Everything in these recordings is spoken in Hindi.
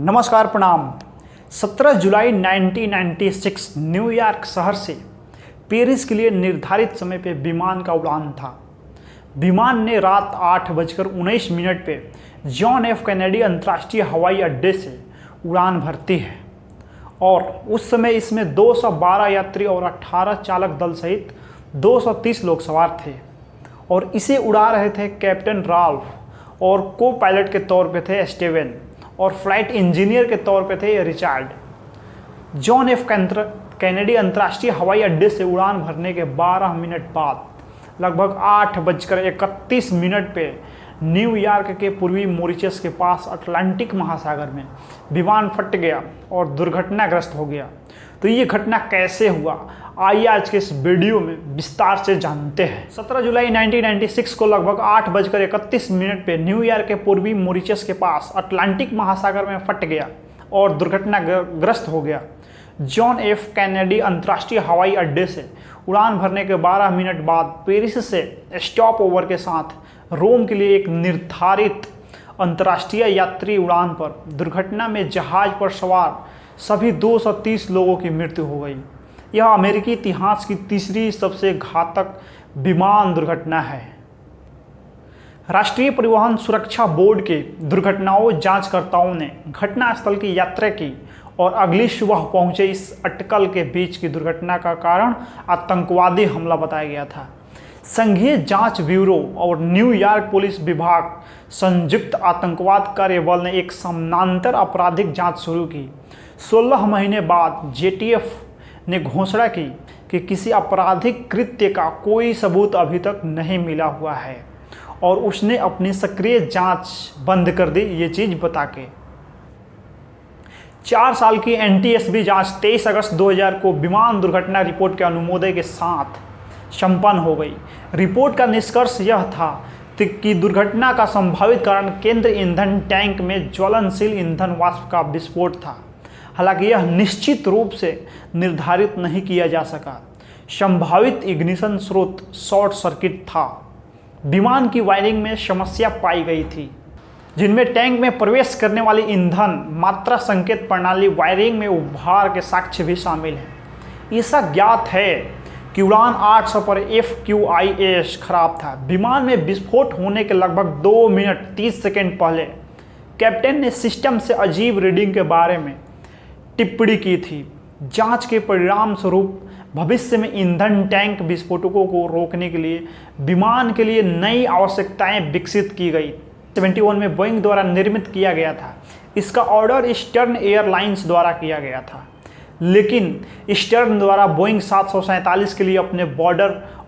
नमस्कार प्रणाम। 17 जुलाई 1996 न्यूयॉर्क शहर से पेरिस के लिए निर्धारित समय पे विमान का उड़ान था। विमान ने रात 8:19 पे जॉन एफ कैनेडी अंतर्राष्ट्रीय हवाई अड्डे से उड़ान भरती है और उस समय इसमें 212 यात्री और 18 चालक दल सहित 230 लोग सवार थे और इसे उड़ा रहे थे कैप्टन राल्फ और को पायलट के तौर पे थे स्टीवन और फ्लाइट इंजीनियर के तौर पे थे रिचर्ड। जॉन एफ कैनेडी अंतर्राष्ट्रीय हवाई अड्डे से उड़ान भरने के 12 मिनट बाद लगभग 8:31 पे न्यूयॉर्क के पूर्वी मॉरिशस के पास अटलांटिक महासागर में विमान फट गया और दुर्घटनाग्रस्त हो गया। तो ये घटना कैसे हुआ, आइए आज के इस वीडियो में विस्तार से जानते हैं। 17 जुलाई 1996 को लगभग 8:31 पे न्यूयॉर्क के पूर्वी मॉरिशस के पास अटलांटिक महासागर में फट गया और दुर्घटनाग्रस्त हो गया। जॉन एफ कैनेडी अंतर्राष्ट्रीय हवाई अड्डे से उड़ान भरने के 12 मिनट बाद पेरिस से स्टॉप ओवर के साथ रोम के लिए एक निर्धारित अंतर्राष्ट्रीय यात्री उड़ान पर दुर्घटना में जहाज पर सवार सभी 230 लोगों की मृत्यु हो गई। यह अमेरिकी इतिहास की तीसरी सबसे घातक विमान दुर्घटना है। राष्ट्रीय परिवहन सुरक्षा बोर्ड के दुर्घटनाओं जांचकर्ताओं ने घटनास्थल की यात्रा की और अगली सुबह पहुंचे इस अटकल के बीच की दुर्घटना का कारण आतंकवादी हमला बताया गया था। संघीय जांच ब्यूरो और न्यूयॉर्क पुलिस विभाग संयुक्त आतंकवाद कार्यबल ने एक समानांतर आपराधिक जांच शुरू की। 16 महीने बाद जेटीएफ ने घोषणा की कि किसी आपराधिक कृत्य का कोई सबूत अभी तक नहीं मिला हुआ है और उसने अपनी सक्रिय जांच बंद कर दी, ये चीज़ बता के। 4 साल की एनटीएसबी जांच 23 अगस्त 2000 को विमान दुर्घटना रिपोर्ट के अनुमोदन के साथ संपन्न हो गई। रिपोर्ट का निष्कर्ष यह था कि दुर्घटना का संभावित कारण केंद्र ईंधन टैंक में ज्वलनशील ईंधन वाष्प का विस्फोट था। हालांकि यह निश्चित रूप से निर्धारित नहीं किया जा सका। संभावित इग्निशन स्रोत शॉर्ट सर्किट था। विमान की वायरिंग में समस्या पाई गई थी, जिनमें टैंक में प्रवेश करने वाली ईंधन मात्रा संकेत प्रणाली वायरिंग में उभार के साक्ष्य भी शामिल हैं। ऐसा ज्ञात है कि उड़ान 800 पर FQIS खराब था। विमान में विस्फोट होने के लगभग 2 मिनट 30 सेकेंड पहले कैप्टन ने सिस्टम से अजीब रीडिंग के बारे में टिप्पणी की थी। जांच के परिणाम स्वरूप भविष्य में ईंधन टैंक विस्फोटकों को रोकने के लिए विमान के लिए नई आवश्यकताएं विकसित की गई। 71 में बोइंग द्वारा निर्मित किया गया था। इसका ऑर्डर ईस्टर्न एयरलाइंस द्वारा किया गया था, लेकिन ईस्टर्न द्वारा बोइंग 747 के लिए अपने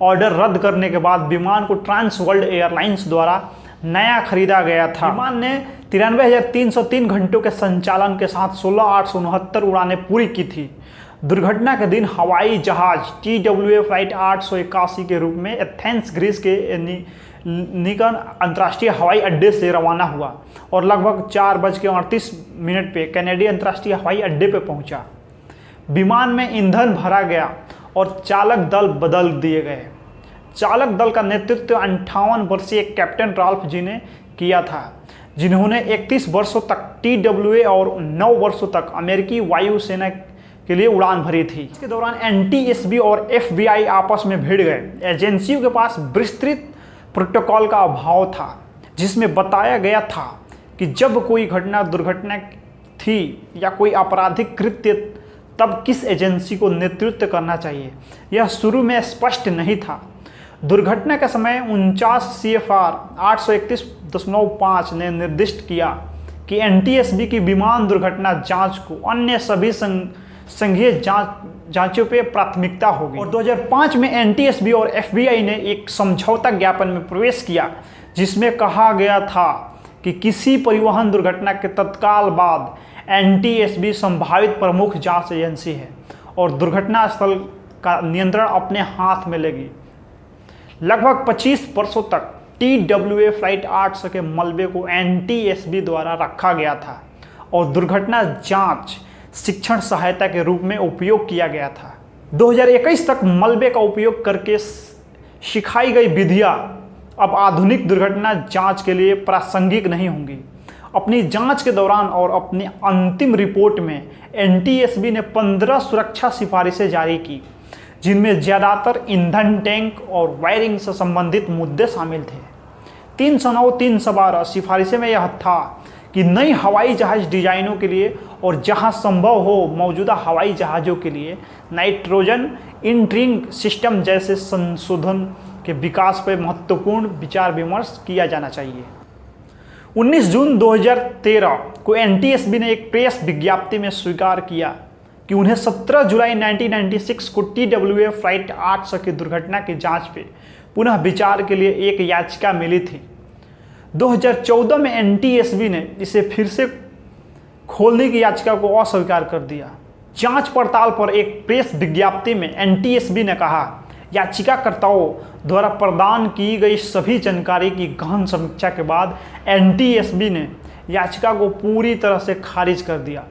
ऑर्डर रद्द करने के बाद विमान को ट्रांस वर्ल्ड एयरलाइंस द्वारा नया खरीदा गया था। विमान ने 93,303 घंटों के संचालन के साथ 16,869 उड़ानें पूरी की थी। दुर्घटना के दिन हवाई जहाज TWA फ्लाइट 881 के रूप में एथेंस ग्रीस के निकन अंतर्राष्ट्रीय हवाई अड्डे से रवाना हुआ और लगभग 4:38 पे कैनेडी अंतर्राष्ट्रीय हवाई अड्डे पर पहुंचा। विमान में ईंधन भरा गया और चालक दल बदल दिए गए। चालक दल का नेतृत्व 58 वर्षीय कैप्टन राल्फ जी ने किया था, जिन्होंने 31 वर्षों तक TWA और 9 वर्षों तक अमेरिकी वायुसेना के लिए उड़ान भरी थी। इसके दौरान NTSB और FBI आपस में भिड़ गए। एजेंसियों के पास विस्तृत प्रोटोकॉल का अभाव था, जिसमें बताया गया था कि जब कोई दुर्घटना थी या कोई आपराधिक कृत्य तब किस एजेंसी को नेतृत्व करना चाहिए, यह शुरू में स्पष्ट नहीं था। दुर्घटना के समय 49 CFR 831.5 ने निर्दिष्ट किया कि NTSB की विमान दुर्घटना जांच को अन्य सभी संघीय जांचों पे प्राथमिकता होगी। और 2005 में NTSB और FBI ने एक समझौता ज्ञापन में प्रवेश किया, जिसमें कहा गया था कि किसी परिवहन दुर्घटना के तत्काल बाद NTSB संभावित प्रमुख जांच एजेंसी है और दुर्घटना स्थल का नियंत्रण अपने हाथ में लेगी। लगभग 25 वर्षों तक TWA फ्लाइट 800 के मलबे को NTSB द्वारा रखा गया था और दुर्घटना जांच शिक्षण सहायता के रूप में उपयोग किया गया था। 2021 तक मलबे का उपयोग करके सिखाई गई विधियां अब आधुनिक दुर्घटना जांच के लिए प्रासंगिक नहीं होंगी अपनी जांच के दौरान और अपनी अंतिम रिपोर्ट में एनटीएसबी ने 15 सुरक्षा सिफारिशें जारी की, जिनमें ज़्यादातर ईंधन टैंक और वायरिंग से संबंधित मुद्दे शामिल थे। 309, 312 सिफारिशें में यह था कि नई हवाई जहाज डिजाइनों के लिए और जहां संभव हो मौजूदा हवाई जहाज़ों के लिए नाइट्रोजन इंट्रिंग सिस्टम जैसे संशोधन के विकास पर महत्वपूर्ण विचार विमर्श किया जाना चाहिए। 19 जून 2013 को एनटीएसबी ने एक प्रेस विज्ञप्ति में स्वीकार किया कि उन्हें 17 जुलाई 1996 को TWA फ्लाइट 800 की दुर्घटना की जांच पे पुनः विचार के लिए एक याचिका मिली थी। 2014 में एनटीएसबी ने इसे फिर से खोलने की याचिका को अस्वीकार कर दिया। जांच पड़ताल पर एक प्रेस विज्ञप्ति में एनटीएसबी ने कहा, याचिकाकर्ताओं द्वारा प्रदान की गई सभी जानकारी की गहन समीक्षा के बाद एनटीएसबी ने याचिका को पूरी तरह से खारिज कर दिया,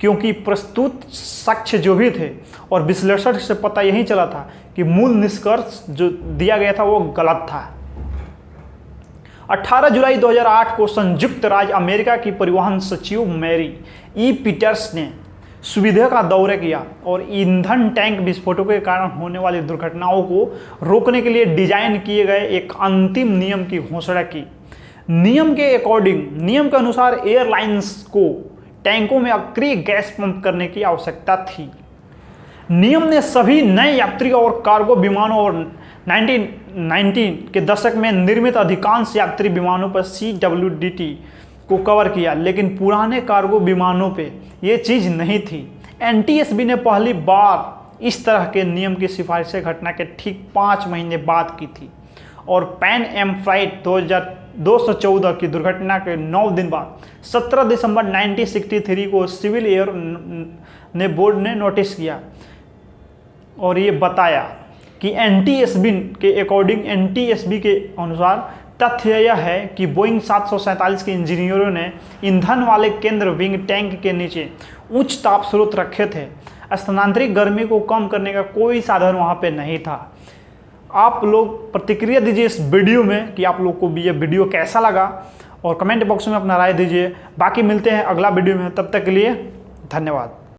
क्योंकि प्रस्तुत साक्ष्य जो भी थे और विश्लेषण से पता यही चला था कि मूल निष्कर्ष जो दिया गया था वो गलत था। 18 जुलाई 2008 को संयुक्त राज्य अमेरिका की परिवहन सचिव मैरी ई पीटर्स ने सुविधा का दौरा किया और ईंधन टैंक विस्फोटों के कारण होने वाली दुर्घटनाओं को रोकने के लिए डिजाइन किए गए एक अंतिम नियम की घोषणा की। नियम के अनुसार एयरलाइंस को टैंकों में अक्रिय गैस पंप करने की आवश्यकता थी। नियम ने सभी नए यात्री और कार्गो विमानों और 1990 के दशक में निर्मित अधिकांश यात्री विमानों पर CWDT को कवर किया, लेकिन पुराने कार्गो विमानों पे ये चीज़ नहीं थी। एनटीएसबी ने पहली बार इस तरह के नियम की सिफारिशें घटना के ठीक 5 महीने बाद की थी और पैन एम फ्लाइट 214 की दुर्घटना के 9 दिन बाद 17 दिसंबर 1963 को सिविल एयर ने बोर्ड ने नोटिस किया और ये बताया कि एनटीएसबी के अनुसार तथ्य यह है कि बोइंग 747 के इंजीनियरों ने ईंधन वाले केंद्र विंग टैंक के नीचे उच्च ताप स्रोत रखे थे। स्थानांतरित गर्मी को कम करने का कोई साधन वहाँ पे नहीं था। आप लोग प्रतिक्रिया दीजिए इस वीडियो में कि आप लोग को भी ये वीडियो कैसा लगा और कमेंट बॉक्स में अपना राय दीजिए। बाकी मिलते हैं अगला वीडियो में, तब तक के लिए धन्यवाद।